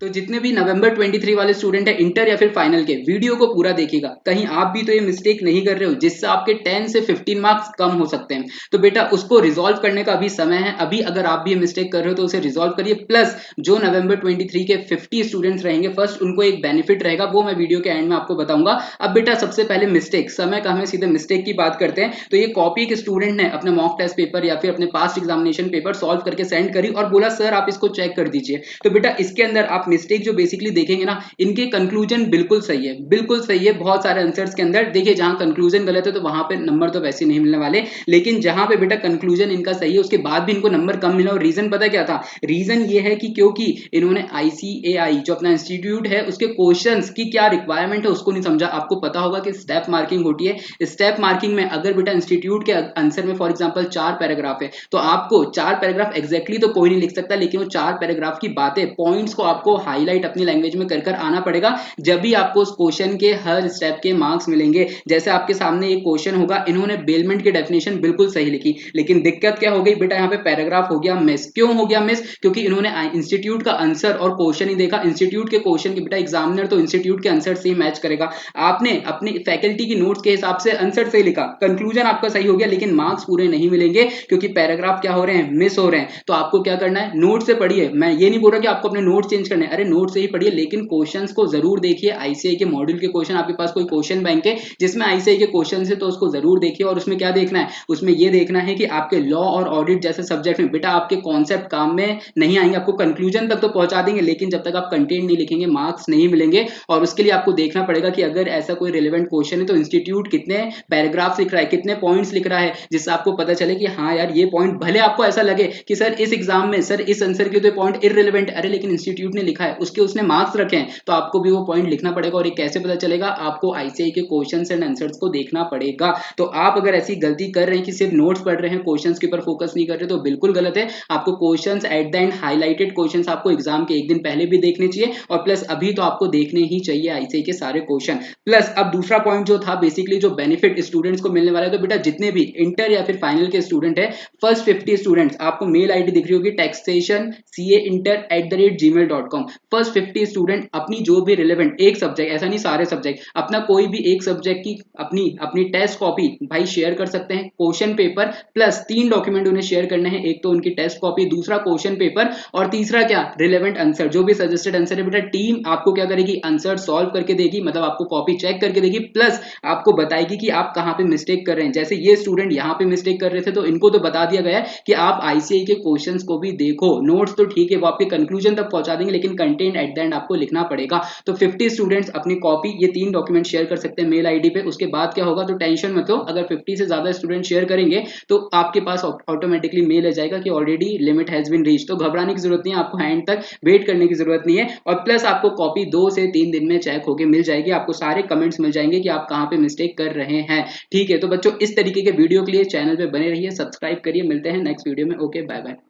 तो जितने भी नवंबर 23 वाले स्टूडेंट है इंटर या फिर फाइनल के, वीडियो को पूरा देखिएगा। कहीं आप भी तो ये मिस्टेक नहीं कर रहे हो जिससे आपके 10 से 15 मार्क्स कम हो सकते हैं। तो बेटा उसको रिजॉल्व करने का अभी समय है। अभी अगर आप भी ये मिस्टेक कर रहे हो तो उसे रिजॉल्व करिए। प्लस जो नवंबर 23 के 50 स्टूडेंट्स रहेंगे फर्स्ट, उनको एक बेनिफिट रहेगा, वो मैं वीडियो के एंड में आपको बताऊंगा। अब बेटा सबसे पहले मिस्टेक, समय का हमें सीधे मिस्टेक की बात करते हैं। तो ये कॉपी एक स्टूडेंट ने अपने मॉक टेस्ट पेपर या फिर अपने पास्ट एग्जामिनेशन पेपर सॉल्व करके सेंड करी और बोला सर आप इसको चेक कर दीजिए। तो बेटा इसके अंदर आप मिस्टेक जो बेसिकली देखेंगे ना, इनके कंक्लूजन बिल्कुल सही है, बिल्कुल सही है। बहुत सारे आंसर्स के अंदर देखिए जहां कंक्लूजन गलत है तो वहां पे नंबर तो वैसे नहीं मिलने वाले, लेकिन जहां पे बेटा कंक्लूजन इनका सही है उसके बाद भी इनको नंबर कम मिला। और रीजन पता क्या था? रीजन ये है कि क्योंकि इन्होंने आईसीएआई जो अपना इंस्टीट्यूट है उसके क्वेश्चंस की क्या रिक्वायरमेंट है उसको नहीं समझा। आपको पता होगा कि स्टेप मार्किंग होती है। स्टेप मार्किंग में अगर बेटा इंस्टीट्यूट के आंसर में फॉर एग्जांपल 4 पैराग्राफ है तो आपको 4 पैराग्राफ एग्जैक्टली तो कोई नहीं लिख सकता, लेकिन वो 4 पैराग्राफ की बातें, पॉइंट्स को आपको हाईलाइट अपनी लैंग्वेज में कर आना पड़ेगा। जब भी आपको उस क्वेश्चन के हर स्टेप के मार्क्स मिलेंगे। जैसे आपके सामने एक क्वेश्चन होगा, इन्होंने बेलमेंट की डेफिनेशन बिल्कुल सही लिखी, लेकिन दिक्कत क्या हो गई बेटा, यहाँ पे पैराग्राफ हो गया मिस। क्यों हो गया मिस? क्योंकि इन्होंने इंस्टीट्यूट का आंसर और क्वेश्चन ही देखा। इंस्टीट्यूट के क्वेश्चन की बेटा एग्जामिनर तो इंस्टीट्यूट के आंसर से ही मैच करेगा। आपने अपनी फैकल्टी की नोट्स के हिसाब से आंसर से लिखा, कंक्लूजन आपका सही हो गया, लेकिन मार्क्स पूरे नहीं मिलेंगे क्योंकि पैराग्राफ क्या हो रहे हैं, मिस हो रहे हैं। तो आपको क्या करना है, नोट से पढ़िए। मैं ये नहीं बोल रहा कि आपको अपने नोट चेंज करने हैं, अरे नोट से ही पढ़िए, लेकिन क्वेश्चंस को जरूर देखिए। आईसीआई के मॉड्यूल के क्वेश्चन, आपके पास कोई क्वेश्चन बैंक है जिसमें आईसीआई के क्वेश्चन है तो उसको जरूर देखिए। और उसमें क्या देखना है, उसमें ये देखना है कि आपके लॉ और ऑडिट जैसे सब्जेक्ट में बेटा आपके कॉन्सेप्ट काम में नहीं आएंगे। आपको कंक्लूजन तक तो पहुंचा देंगे, लेकिन जब तक आप कंटेंट नहीं लिखेंगे मार्क्स नहीं मिलेंगे। और उसके लिए आपको देखना पड़ेगा कि अगर ऐसा कोई रिलेवेंट क्वेश्चन है तो इंस्टीट्यूट कितने पैराग्राफ लिख रहा है, कितने पॉइंट्स लिख रहा है, जिससे आपको पता चले कि हाँ यार ये पॉइंट, भले आपको ऐसा लगे कि सर इस एग्जाम में सर इस आंसर के तो पॉइंट इररिलेवेंट, अरे लेकिन इंस्टीट्यूट ने लिखा है, उसके उसने मार्क्स रखे हैं, तो आपको भी वो पॉइंट लिखना पड़ेगा। और ये कैसे पता चलेगा? आपको आईसीआई के क्वेश्चंस एंड आंसर्स को देखना पड़ेगा। तो आप अगर ऐसी गलती कर रहे हैं कि सिर्फ नोट्स पढ़ रहे हैं, क्वेश्चंस के ऊपर फोकस नहीं कर रहे, तो बिल्कुल गलत है। आपको questions at the end, highlighted questions आपको एग्जाम के एक दिन पहले भी देखने चाहिए, और प्लस अभी तो आपको देखने ही चाहिए आईसीआई के सारे क्वेश्चन। प्लस अब दूसरा पॉइंट जो था बेसिकली जो बेनिफिट स्टूडेंट्स को मिलने वाला है, तो बेटा जितने भी इंटर या फिर फाइनल के स्टूडेंट है, फर्स्ट 50 स्टूडेंट्स, आपको मेल आईडी दिख रही होगी taxationcainter@gmail.com। फर्स्ट 50 स्टूडेंट अपनी जो भी रिलेवेंट एक सब्जेक्ट, ऐसा नहीं सारे सब्जेक्ट, अपना कोई भी एक सब्जेक्ट की अपनी अपनी टेस्ट कॉपी भाई शेयर कर सकते हैं। क्वेश्चन पेपर प्लस 3 डॉक्यूमेंट उन्हें शेयर करने हैं, एक तो उनकी टेस्ट कॉपी, दूसरा क्वेश्चन पेपर, और तीसरा क्या, रिलेवेंट आंसर, जो भी सजेस्टेड आंसर है। बेटा टीम आपको क्या करेगी, आंसर सॉल्व करके देगी, मतलब आपको कॉपी चेक करके देगी, प्लस आपको बताएगी कि आप कहां पे मिस्टेक कर रहे हैं। जैसे ये स्टूडेंट यहां पे मिस्टेक कर रहे थे तो इनको तो बता दिया गया है कि आप आईसीआई के क्वेश्चंस को भी देखो। नोट्स तो ठीक है वो आपके कंक्लूजन तक पहुंचा देंगे, लेकिन कंटेंट एट द एंड आपको लिखना पड़ेगा। तो 50 स्टूडेंट्स अपनी कॉपी, ये 3 डॉक्यूमेंट शेयर कर सकते हैं मेल आईडी पे। उसके बाद क्या होगा, तो टेंशन मत लो, अगर 50 से ज्यादा स्टूडेंट शेयर करेंगे तो आपके पास ऑटोमेटिकली मेल आ जाएगा कि already limit has been reach. तो घबराने की जरूरत नहीं है, आपको एंड तक वेट करने की जरूरत नहीं है। और प्लस आपको कॉपी 2 से 3 दिन में चेक होके मिल जाएगी, आपको सारे कमेंट्स मिल जाएंगे कि आप कहां पे मिस्टेक कर रहे हैं। ठीक है, तो बच्चों इस तरीके के वीडियो के लिए चैनल पे बने रहिए, सब्सक्राइब करिए। मिलते हैं नेक्स्ट वीडियो में। Okay, bye bye.